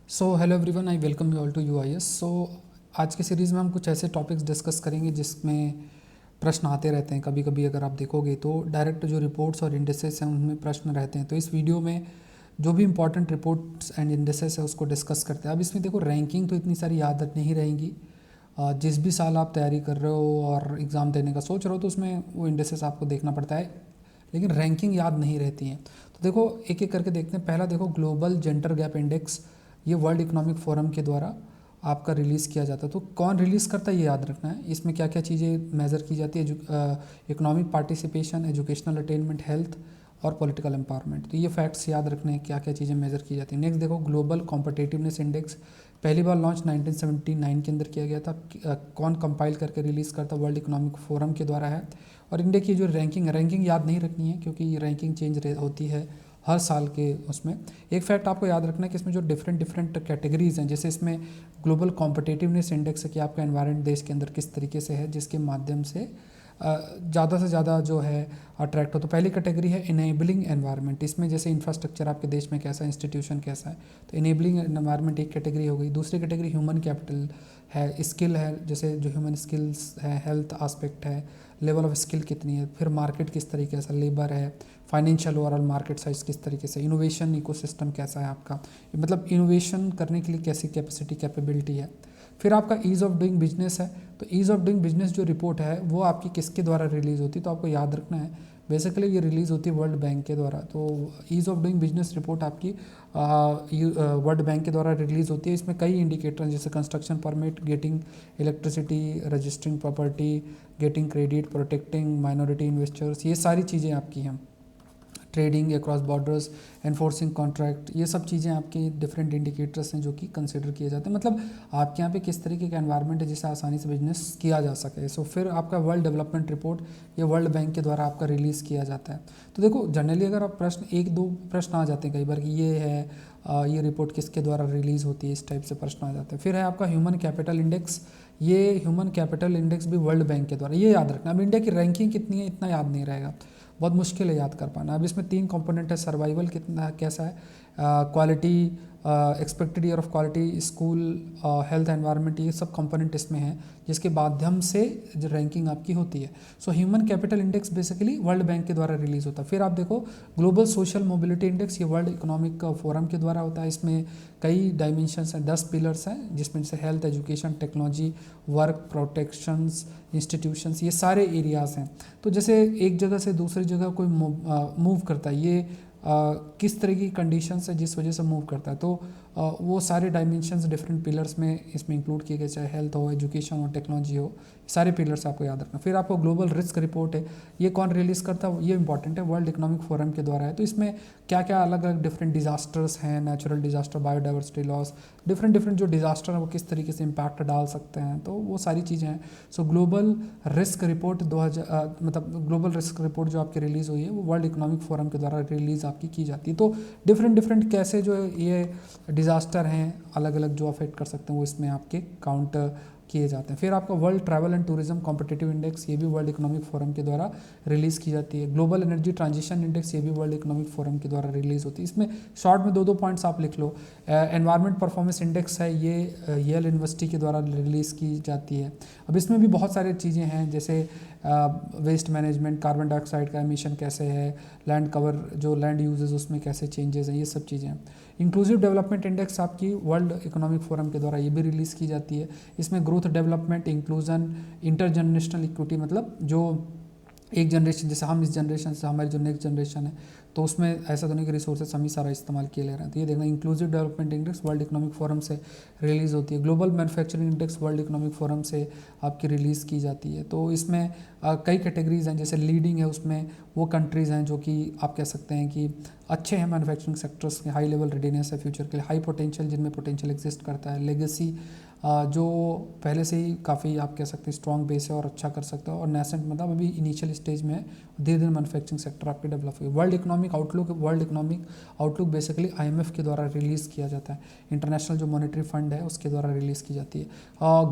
So hello everyone, I welcome you all to UIS. आज की series में हम कुछ ऐसे टॉपिक्स डिस्कस करेंगे जिसमें प्रश्न आते रहते हैं। कभी कभी अगर आप देखोगे तो डायरेक्ट जो रिपोर्ट्स और इंडेसेस हैं उनमें प्रश्न रहते हैं। तो इस वीडियो में जो भी इंपॉर्टेंट रिपोर्ट्स एंड इंडेसेस है उसको डिस्कस करते हैं। अब इसमें देखो, रैंकिंग तो इतनी सारी याद नहीं रहेंगी। जिस भी साल आप तैयारी कर रहे हो और एग्ज़ाम देने का सोच रहे हो तो उसमें वो इंडेसेस आपको देखना पड़ता है, लेकिन रैंकिंग याद नहीं रहती हैं। तो देखो, एक एक करके देखते हैं। पहला देखो, ग्लोबल जेंडर गैप इंडेक्स। ये वर्ल्ड इकोनॉमिक फोरम के द्वारा आपका रिलीज़ किया जाता है। तो कौन रिलीज़ करता है ये याद रखना है। इसमें क्या क्या चीज़ें मेज़र की जाती है: economic participation, educational attainment, health और पॉलिटिकल एम्पावरमेंट। तो ये फैक्ट्स याद रखने हैं, क्या क्या चीज़ें मेज़र की जाती हैं। नेक्स्ट देखो, ग्लोबल कॉम्पिटिटिवनेस इंडेक्स। पहली बार लॉन्च 1979 के अंदर किया गया था। कौन कंपाइल करके रिलीज़ करता? वर्ल्ड इकोनॉमिक फोरम के द्वारा है। और इंडिया की जो रैंकिंग याद नहीं रखनी है, क्योंकि ये रैंकिंग चेंज होती है हर साल के उसमें। एक फैक्ट आपको याद रखना है कि इसमें जो डिफरेंट डिफरेंट कैटेगरीज हैं, जैसे इसमें ग्लोबल कॉम्पिटिटिवनेस इंडेक्स है कि आपका एनवायरनमेंट देश के अंदर किस तरीके से है, जिसके माध्यम से ज़्यादा से ज़्यादा जो है अट्रैक्ट हो। तो पहली कैटेगरी है इनेबलिंग एनवायरनमेंट। इसमें जैसे इंफ्रास्ट्रक्चर आपके देश में कैसा है, इंस्टीट्यूशन कैसा है, तो इनेबलिंग एनवायरनमेंट एक कैटेगरी हो गई। दूसरी कैटेगरी ह्यूमन कैपिटल है, स्किल है, जैसे जो ह्यूमन स्किल्स है, हेल्थ आस्पेक्ट है, लेवल ऑफ स्किल कितनी है, फिर मार्केट किस तरीके से, लेबर है, फाइनेंशियल ओवरऑल मार्केट साइज किस तरीके से, इनोवेशन इकोसिस्टम कैसा है आपका, मतलब इनोवेशन करने के लिए कैसी कैपेसिटी कैपेबिलिटी है। फिर आपका ईज़ ऑफ डूइंग बिजनेस है। तो ईज़ ऑफ डूइंग बिजनेस जो रिपोर्ट है वो आपकी किसके द्वारा रिलीज़ होती है, तो आपको याद रखना है। बेसिकली ये रिलीज़ होती है वर्ल्ड बैंक के द्वारा। तो ease of doing business report आपकी वर्ल्ड बैंक के द्वारा रिलीज़ होती है। इसमें कई इंडिकेटर हैं, जैसे construction permit, getting electricity, registering property, getting credit, protecting minority investors, ये सारी चीज़ें आपकी हैं। Trading across borders, enforcing contract, ये सब चीज़ें आपके डिफरेंट इंडिकेटर्स हैं जो कि कंसिडर किए जाते हैं। मतलब आपके यहाँ पे किस तरीके का एनवायरनमेंट है जिससे आसानी से बिजनेस किया जा सके। सो फिर आपका वर्ल्ड डेवलपमेंट रिपोर्ट, ये वर्ल्ड बैंक के द्वारा आपका रिलीज़ किया जाता है। तो देखो, जनरली अगर आप प्रश्न, एक दो प्रश्न आ जाते हैं कई बार कि ये है ये रिपोर्ट किसके द्वारा रिलीज़ होती है, इस टाइप से प्रश्न आ जाते हैं। फिर है आपका ह्यूमन कैपिटल इंडेक्स। ये ह्यूमन कैपिटल इंडेक्स भी वर्ल्ड बैंक के द्वारा, ये याद रखना। अब इंडिया की रैंकिंग कितनी है इतना याद नहीं रहेगा, बहुत मुश्किल है याद कर पाना। अब इसमें तीन कंपोनेंट है: सर्वाइवल कितना कैसा है, quality, expected year of quality, school, health, environment, ये सब कंपोनेंट इसमें हैं जिसके माध्यम से जो रैंकिंग आपकी होती है। So human capital index basically world bank के द्वारा रिलीज होता है। फिर आप देखो, ग्लोबल सोशल मोबिलिटी इंडेक्स, ये वर्ल्ड इकोनॉमिक फोरम के द्वारा होता है। इसमें कई डायमेंशंस हैं, 10 पिलर्स हैं, जिसमें जैसे health, education, technology, work, protections, institutions, ये सारे एरियाज़ हैं। तो जैसे एक जगह से दूसरी जगह कोई मूव करता है, ये किस तरह की कंडीशंस है जिस वजह से मूव करता है, तो वो सारे डायमेंशंस डिफरेंट पिलर्स में इसमें इंक्लूड किए गए, चाहे हेल्थ हो, एजुकेशन हो, टेक्नोलॉजी हो, सारे पिलर्स आपको याद रखना। फिर आपको ग्लोबल रिस्क रिपोर्ट है, ये कौन रिलीज़ करता है, ये इंपॉर्टेंट है, वर्ल्ड इकोनॉमिक फोरम के द्वारा है। तो इसमें क्या क्या अलग अलग डिफरेंट डिजास्टर्स हैं, natural disaster, biodiversity loss, different different जो डिजास्टर हैं वो किस तरीके से इम्पैक्ट डाल सकते हैं, तो वो सारी चीज़ें हैं। सो ग्लोबल रिस्क रिपोर्ट 2000 मतलब ग्लोबल रिस्क रिपोर्ट जो आपकी रिलीज़ हुई है वो वर्ल्ड इकोनॉमिक फोरम के द्वारा रिलीज़ आपकी की जाती है। तो डिफरेंट डिफरेंट कैसे जो है ये डिज़ास्टर हैं अलग अलग जो अफेक्ट कर सकते हैं वो इसमें आपके काउंट किए जाते हैं। फिर आपका world travel and tourism competitive index, ये भी वर्ल्ड इकोनॉमिक फोरम के द्वारा रिलीज़ की जाती है। ग्लोबल एनर्जी ट्रांजिशन इंडेक्स, ये भी वर्ल्ड इकोनॉमिक फोरम के द्वारा रिलीज़ होती है। इसमें शॉर्ट में दो दो पॉइंट्स आप लिख लो। एनवायरनमेंट परफॉर्मेंस इंडेक्स है, ये येल यूनिवर्सिटी के द्वारा रिलीज़ की जाती है। अब इसमें भी बहुत सारी चीज़ें हैं, जैसे वेस्ट मैनेजमेंट, कार्बन डाइऑक्साइड का एमिशन कैसे है, लैंड कवर जो लैंड यूजेस उसमें कैसे चेंजेस हैं, ये सब चीज़ें हैं। इंक्लूसिव डेवलपमेंट इंडेक्स आपकी वर्ल्ड इकोनॉमिक फोरम के द्वारा ये भी रिलीज़ की जाती है। इसमें growth, development, inclusion, intergenerational equity, मतलब जो एक जनरेशन, जैसे हम इस जनरेशन से हमारी जो नेक्स्ट जनरेशन है, तो उसमें ऐसा तो नहीं कि रिसोर्सेज हम ही सारा इस्तेमाल किए ले रहे हैं। तो ये देखना, inclusive development index world economic forum से रिलीज़ होती है। Global manufacturing index world economic forum से आपकी रिलीज़ की जाती है। तो इसमें कई कैटेगरीज हैं, जैसे लीडिंग है, उसमें वो कंट्रीज़ हैं जो कि आप कह सकते हैं कि अच्छे हैं मैन्युफैक्चरिंग सेक्टर्स के, हाई लेवल रेडीनेस है फ्यूचर के लिए, हाई पोटेंशियल जिनमें पोटेंशियल एग्जिस्ट करता है, लेगेसी जो पहले से ही काफ़ी आप कह सकते हैं स्ट्रॉन्ग बेस है और अच्छा कर सकता है, और नेसेंट मतलब अभी इनिशियल स्टेज में है, धीरे धीरे मैन्युफैक्चरिंग सेक्टर आपके डेवलप हुई। World economic outlook basically IMF के द्वारा रिलीज़ किया जाता है, इंटरनेशनल जो मॉनेटरी फंड है उसके द्वारा रिलीज़ की जाती है।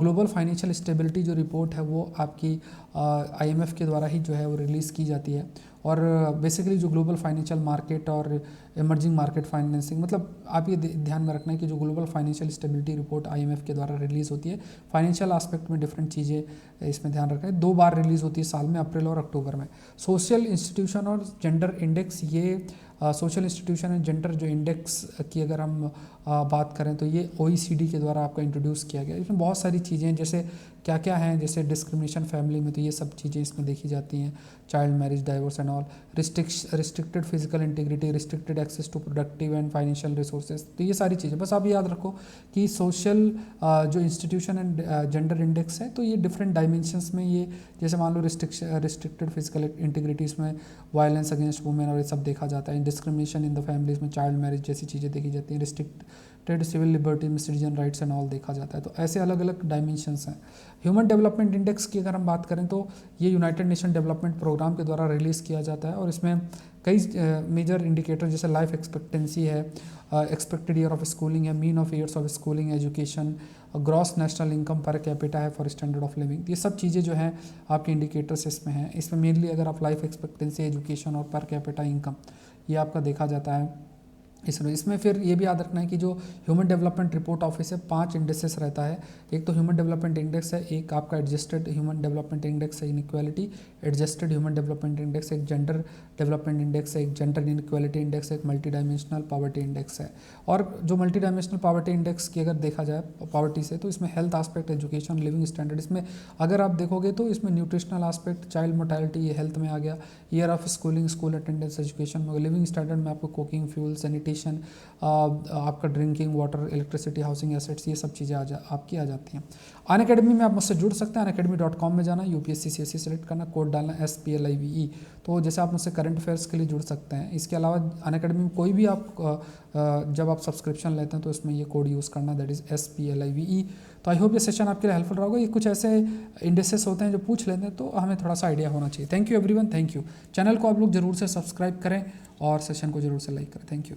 ग्लोबल फाइनेंशियल स्टेबिलिटी जो रिपोर्ट है वो आपकी आईएमएफ के द्वारा ही जो है वो रिलीज़ की जाती है। और बेसिकली जो ग्लोबल फाइनेंशियल मार्केट और इमर्जिंग मार्केट फाइनेंसिंग, मतलब आप ये ध्यान में रखना है कि जो global financial stability report IMF के द्वारा रिलीज़ होती है, फाइनेंशियल एस्पेक्ट में डिफरेंट चीज़ें इसमें ध्यान रखना है। 2 बार रिलीज़ होती है साल में, अप्रैल और अक्टूबर में। सोशल इंस्टीट्यूशन और जेंडर इंडेक्स, ये सोशल इंस्टीट्यूशन एंड जेंडर जो इंडेक्स की अगर हम बात करें तो ये OECD के द्वारा आपका इंट्रोड्यूस किया गया। इसमें बहुत सारी चीज़ें हैं, जैसे क्या क्या हैं, जैसे डिस्क्रिमिनेशन फैमिली में, तो ये सब चीज़ें इसमें देखी जाती हैं, child marriage, divorce and all, restricted physical integrity, restricted access to productive and financial resources, तो ये सारी चीज़ें बस आप याद रखो कि सोशल जो इंस्टीट्यूशन एंड जेंडर इंडेक्स है, तो ये डिफरेंट डायमेंशंस में, ये जैसे मान लो रिस्ट्रिक्टेड फिजिकल इंटीग्रिटी, इसमें वायलेंस अगेंस्ट वुमेन और ये सब देखा जाता है, डिस्क्रिमिनेशन इन द फैमिलीज में चाइल्ड मैरिज जैसी चीज़ें देखी जाती हैं, रिस्ट्रिक्टेड सिविल लिबर्टी में सिटीजन राइट्स एंड ऑल देखा जाता है। तो ऐसे अलग अलग डायमेंशंस हैं। ह्यूमन डेवलपमेंट इंडेक्स की अगर हम बात करें तो ये यूनाइटेड नेशन डेवलपमेंट प्रोग्राम के द्वारा रिलीज़ किया जाता है और इसमें कई मेजर इंडिकेटर जैसे लाइफ एक्सपेक्टेंसी है, एक्सपेक्टेड ईयर ऑफ स्कूलिंग है, mean of years of schooling, education, gross national income per capita है फॉर स्टैंडर्ड ऑफ लिविंग, ये सब चीज़ें जो हैं आपके इंडिकेटर्स इसमें हैं। इसमें मेनली अगर आप लाइफ एक्सपेक्टेंसी, एजुकेशन और पर कैपिटा इनकम ये आपका देखा जाता है। इसमें फिर ये भी याद रखना है कि जो ह्यूमन डेवलपमेंट रिपोर्ट ऑफिस है 5 इंडेक्सेस रहता है। एक तो ह्यूमन डेवलपमेंट इंडेक्स है, एक आपका एडजस्टेड ह्यूमन डेवलपमेंट इंडेक्स है, inequality adjusted human development index, एक जेंडर डेवलपमेंट इंडेक्स है, एक जेंडर इनइक्वालिटी इंडेक्स है, एक मल्टी डायमेंशनल पॉवर्टी इंडेक्स है। और जो मल्टी डायमेंशनल पॉवर्टी इंडेक्स की अगर देखा जाए पॉवर्टी से, तो इसमें health aspect, education, living standard, इसमें अगर आप देखोगे तो इसमें न्यूट्रिशनल आस्पेक्ट, चाइल्ड मोर्टेलिटी ये हेल्थ में आ गया, year of schooling, school attendance, education में, लिविंग स्टैंडर्ड में आपको कुकिंग, फ्यूल, सैनिटेशन, आपका drinking water, electricity, housing assets, ये सब चीज़ें आपकी आ जाती हैं। अनअकैडमी में आप मुझसे जुड़ सकते हैं, unacademy.com में जाना, UPSC CSE सेलेक्ट करना, कोड डालना SPLIVE, तो जैसे आप मुझसे करंट अफेयर्स के लिए जुड़ सकते हैं। इसके अलावा अनअकैडमी में कोई भी आप जब आप सब्सक्रिप्शन लेते हैं तो इसमें ये कोड यूज़ करना, दैट इज़ SPLIVE। तो आई होप ये सेशन आपके लिए हेल्पफुल रहा होगा। ये कुछ ऐसे इंडेक्सेस होते हैं जो पूछ लेते हैं तो हमें थोड़ा सा आइडिया होना चाहिए। Thank you everyone, thank you. Channel को आप लोग जरूर से सब्सक्राइब करें और सेशन को जरूर से लाइक करें। Thank you.